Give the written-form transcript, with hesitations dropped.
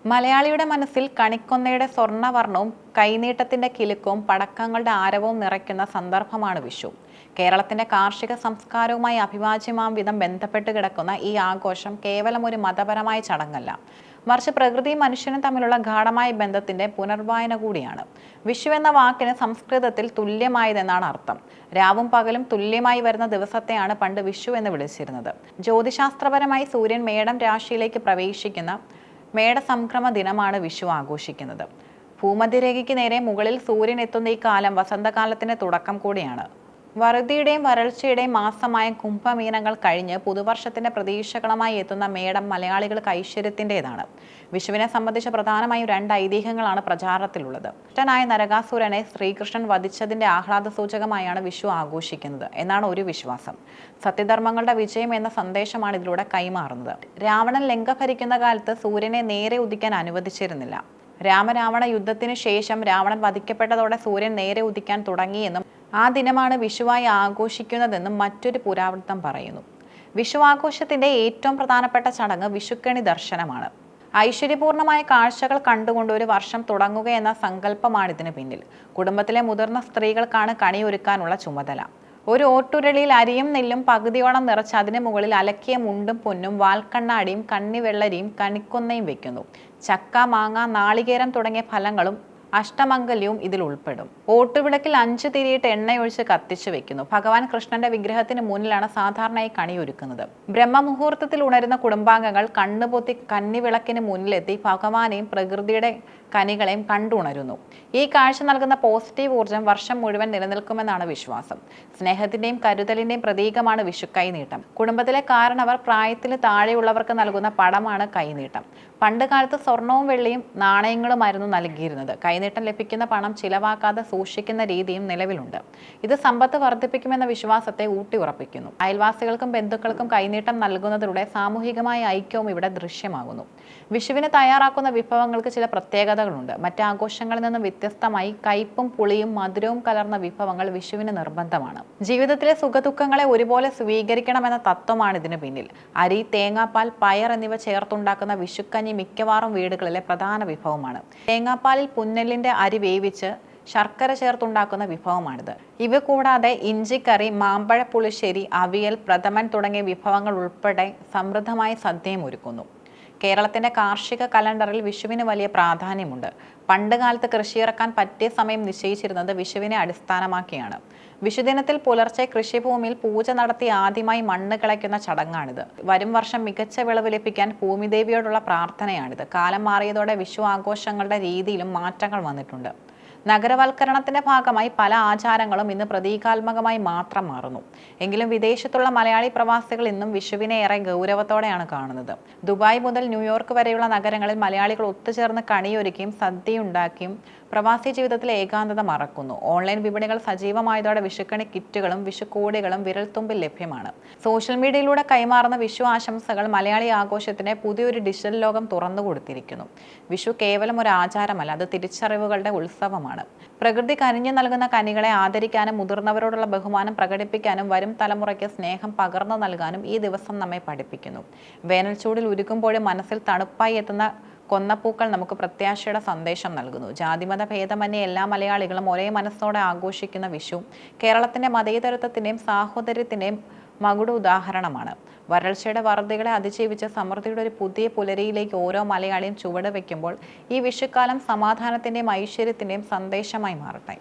മലയാളിയുടെ മനസ്സിൽ കണിക്കൊന്നയുടെ സ്വർണ്ണവർണ്ണവും കൈനീട്ടത്തിന്റെ കിലുക്കവും പടക്കങ്ങളുടെ ആരവവും നിറയ്ക്കുന്ന സന്ദർഭമാണ് വിഷു. കേരളത്തിന്റെ കാർഷിക സംസ്കാരവുമായി അഭിവാജ്യമാം വിധം ബന്ധപ്പെട്ട് കിടക്കുന്ന ഈ ആഘോഷം കേവലം ഒരു മതപരമായ ചടങ്ങല്ല, മറിച്ച് പ്രകൃതിയും മനുഷ്യനും തമ്മിലുള്ള ഗാഢമായ ബന്ധത്തിന്റെ പുനർവായന കൂടിയാണ്. വിഷു എന്ന വാക്കിന് സംസ്കൃതത്തിൽ തുല്യമായതെന്നാണ് അർത്ഥം. രാവും പകലും തുല്യമായി വരുന്ന ദിവസത്തെയാണ് പണ്ട് വിഷു എന്ന് വിളിച്ചിരുന്നത്. ജ്യോതിശാസ്ത്രപരമായി സൂര്യൻ മേടം രാശിയിലേക്ക് പ്രവേശിക്കുന്ന മേടസംക്രമ ദിനമാണ് വിഷു ആഘോഷിക്കുന്നത്. ഭൂമധ്യരേഖയ്ക്ക് നേരെ മുകളിൽ സൂര്യൻ എത്തുന്ന ഈ കാലം വസന്തകാലത്തിന്റെ തുടക്കം കൂടിയാണ്. വറുതിയുടെയും വരൾച്ചയുടെയും മാസമായ കുംഭമീനങ്ങൾ കഴിഞ്ഞ് പുതുവർഷത്തിന്റെ പ്രതീക്ഷകളുമായി എത്തുന്ന മേടം മലയാളികൾക്ക് ഐശ്വര്യത്തിൻ്റെതാണ്. വിഷുവിനെ സംബന്ധിച്ച് പ്രധാനമായും രണ്ട് ഐതിഹ്യങ്ങളാണ് പ്രചാരത്തിലുള്ളത്. ദുഷ്ടനായ നരകാസുരനെ ശ്രീകൃഷ്ണൻ വധിച്ചതിന്റെ ആഹ്ലാദ സൂചകമായാണ് വിഷു ആഘോഷിക്കുന്നത് എന്നാണ് ഒരു വിശ്വാസം. സത്യധർമ്മങ്ങളുടെ വിജയം എന്ന സന്ദേശമാണ് ഇതിലൂടെ കൈമാറുന്നത്. രാവണൻ ലങ്ക ഭരിക്കുന്ന കാലത്ത് സൂര്യനെ നേരെ ഉദിക്കാൻ അനുവദിച്ചിരുന്നില്ല. രാമരാവണ യുദ്ധത്തിന് ശേഷം രാവണൻ വധിക്കപ്പെട്ടതോടെ സൂര്യൻ നേരെ ഉദിക്കാൻ തുടങ്ങിയെന്നും ആ ദിനമാണ് വിഷുവായി ആഘോഷിക്കുന്നതെന്നും മറ്റൊരു പുരാവൃത്തം പറയുന്നു. വിഷു ആഘോഷത്തിന്റെ ഏറ്റവും പ്രധാനപ്പെട്ട ചടങ്ങ് വിഷുക്കണി ദർശനമാണ്. ഐശ്വര്യപൂർണമായ കാഴ്ചകൾ കണ്ടുകൊണ്ട് ഒരു വർഷം തുടങ്ങുക എന്ന സങ്കല്പമാണ് ഇതിന് പിന്നിൽ. കുടുംബത്തിലെ മുതിർന്ന സ്ത്രീകൾക്കാണ് കണി ഒരുക്കാനുള്ള ചുമതല. ഒരു ഓട്ടുരുളിയിൽ അരിയും നെല്ലും പകുതിയോളം നിറച്ച് അതിന് മുകളിൽ അലക്കിയ മുണ്ടും പൊന്നും വാൽക്കണ്ണാടിയും കണ്ണിവെള്ളരിയും കണിക്കൊന്നയും വെക്കുന്നു. ചക്ക, മാങ്ങ, നാളികേരം തുടങ്ങിയ ഫലങ്ങളും അഷ്ടമംഗല്യവും ഇതിൽ ഉൾപ്പെടും. ഓട്ടുവിളക്കിൽ 5 തിരിയിട്ട് എണ്ണയൊഴിച്ച് കത്തിച്ചു വെക്കുന്നു. ഭഗവാൻ കൃഷ്ണന്റെ വിഗ്രഹത്തിന് മുന്നിലാണ് സാധാരണയായി കണിയൊരുക്കുന്നത്. ബ്രഹ്മമുഹൂർത്തത്തിൽ ഉണരുന്ന കുടുംബാംഗങ്ങൾ കണ്ണുപൊത്തി കന്നിവിളക്കിന് മുന്നിലെത്തി ഭഗവാനെയും പ്രകൃതിയുടെ കനികളെയും കണ്ടുണരുന്നു. ഈ കാഴ്ച നൽകുന്ന പോസിറ്റീവ് ഊർജ്ജം വർഷം മുഴുവൻ നിലനിൽക്കുമെന്നാണ് വിശ്വാസം. സ്നേഹത്തിന്റെയും കരുതലിന്റെയും പ്രതീകമാണ് വിഷു കൈനീട്ടം. കുടുംബത്തിലെ കാരണവർ പ്രായത്തിന് താഴെയുള്ളവർക്ക് നൽകുന്ന പടമാണ് കൈനീട്ടം. പണ്ട് കാലത്ത് സ്വർണവും വെള്ളിയും നാണയങ്ങളുമായിരുന്നു നൽകിയിരുന്നത്. കൈനീട്ടം ലഭിക്കുന്ന പണം ചിലവാക്കാതെ സൂക്ഷിക്കുന്ന രീതിയും നിലവിലുണ്ട്. ഇത് സമ്പത്ത് വർദ്ധിപ്പിക്കുമെന്ന വിശ്വാസത്തെ ഊട്ടിയുറപ്പിക്കുന്നു. അയൽവാസികൾക്കും ബന്ധുക്കൾക്കും കൈനീട്ടം നൽകുന്നതിലൂടെ സാമൂഹികമായ ഐക്യവും ഇവിടെ ദൃശ്യമാകുന്നു. വിഷുവിന് തയ്യാറാക്കുന്ന വിഭവങ്ങൾക്ക് ചില പ്രത്യേകതകളുണ്ട്. മറ്റ് ആഘോഷങ്ങളിൽ നിന്ന് വ്യത്യസ്തമായി കയ്പും പുളിയും മധുരവും കലർന്ന വിഭവങ്ങൾ വിഷുവിന് നിർബന്ധമാണ്. ജീവിതത്തിലെ സുഖദുഃഖങ്ങളെ ഒരുപോലെ സ്വീകരിക്കണമെന്ന തത്വമാണ് ഇതിന് പിന്നിൽ. അരി, തേങ്ങാപ്പാൽ, പയർ എന്നിവ ചേർത്തുണ്ടാക്കുന്ന വിഷുക്കഞ്ഞി മിക്കവാറും വീടുകളിലെ പ്രധാന വിഭവമാണ്. തേങ്ങാപ്പാലിൽ പുന്നെല്ലിന്റെ അരി വേവിച്ച് ശർക്കര ചേർത്തുണ്ടാക്കുന്ന വിഭവമാണിത്. ഇവ കൂടാതെ ഇഞ്ചിക്കറി, മാമ്പഴ പുളിശ്ശേരി, അവിയൽ, പ്രഥമൻ തുടങ്ങിയ വിഭവങ്ങൾ ഉൾപ്പെടെ സമൃദ്ധമായ സദ്യയും ഒരുക്കുന്നു. കേരളത്തിന്റെ കാർഷിക കലണ്ടറിൽ വിഷുവിന് വലിയ പ്രാധാന്യമുണ്ട്. പണ്ട് കാലത്ത് കൃഷിയിറക്കാൻ പറ്റിയ സമയം നിശ്ചയിച്ചിരുന്നത് വിഷുവിനെ അടിസ്ഥാനമാക്കിയാണ്. വിഷുദിനത്തിൽ പുലർച്ചെ കൃഷിഭൂമിയിൽ പൂജ നടത്തി ആദ്യമായി മണ്ണ് കിളയ്ക്കുന്ന ചടങ്ങാണിത്. വരും വർഷം മികച്ച വിളവ് ലഭിക്കാൻ ഭൂമിദേവിയോടുള്ള പ്രാർത്ഥനയാണിത്. കാലം മാറിയതോടെ വിഷു ആഘോഷങ്ങളുടെ രീതിയിലും മാറ്റങ്ങൾ വന്നിട്ടുണ്ട്. നഗരവൽക്കരണത്തിന്റെ ഭാഗമായി പല ആചാരങ്ങളും ഇന്ന് പ്രതീകാത്മകമായി മാത്രം മാറുന്നു. എങ്കിലും വിദേശത്തുള്ള മലയാളി പ്രവാസികൾ ഇന്നും വിഷുവിനെ ഏറെ ഗൗരവത്തോടെയാണ് കാണുന്നത്. ദുബായ് മുതൽ ന്യൂയോർക്ക് വരെയുള്ള നഗരങ്ങളിൽ മലയാളികൾ ഒത്തുചേർന്ന് കണിയൊരുക്കിയും സദ്യയുണ്ടാക്കിയും പ്രവാസി ജീവിതത്തിലെ ഏകാന്തത മറക്കുന്നു. ഓൺലൈൻ വിപണികൾ സജീവമായതോടെ വിഷുക്കണി കിറ്റുകളും വിഷുക്കോടികളും വിരൽത്തുമ്പിൽ ലഭ്യമാണ്. സോഷ്യൽ മീഡിയയിലൂടെ കൈമാറുന്ന വിഷു ആശംസകൾ മലയാളി ആഘോഷത്തിന് പുതിയൊരു ഡിജിറ്റൽ ലോകം തുറന്നു കൊടുത്തിരിക്കുന്നു. വിഷു കേവലം ഒരു ആചാരമല്ല, അത് തിരിച്ചറിവുകളുടെ ഉത്സവമാണ്. പ്രകൃതി കനിഞ്ഞു നൽകുന്ന കനികളെ ആദരിക്കാനും മുതിർന്നവരോടുള്ള ബഹുമാനം പ്രകടിപ്പിക്കാനും വരും തലമുറയ്ക്ക് സ്നേഹം പകർന്നു നൽകാനും ഈ ദിവസം നമ്മെ പഠിപ്പിക്കുന്നു. വേനൽച്ചൂടിൽ ഉരുകുമ്പോഴും മനസ്സിൽ തണുപ്പായി എത്തുന്ന കൊന്നപ്പൂക്കൾ നമുക്ക് പ്രത്യാശയുടെ സന്ദേശം നൽകുന്നു. ജാതിമത ഭേദമന്യേ എല്ലാ മലയാളികളും ഒരേ മനസ്സോടെ ആഘോഷിക്കുന്ന വിഷു കേരളത്തിന്റെ മതേതരത്വത്തിന്റെയും സാഹോദര്യത്തിന്റെയും മകുട ഉദാഹരണമാണ്. വരൾച്ചയുടെ വറുതികളെ അതിജീവിച്ച് സമൃദ്ധിയുടെ ഒരു പുതിയ പുലരിയിലേക്ക് ഓരോ മലയാളിയും ചുവട് വയ്ക്കുമ്പോൾ ഈ വിഷുക്കാലം സമാധാനത്തിന്റെയും ഐശ്വര്യത്തിന്റെയും സന്ദേശമായി മാറട്ടെ.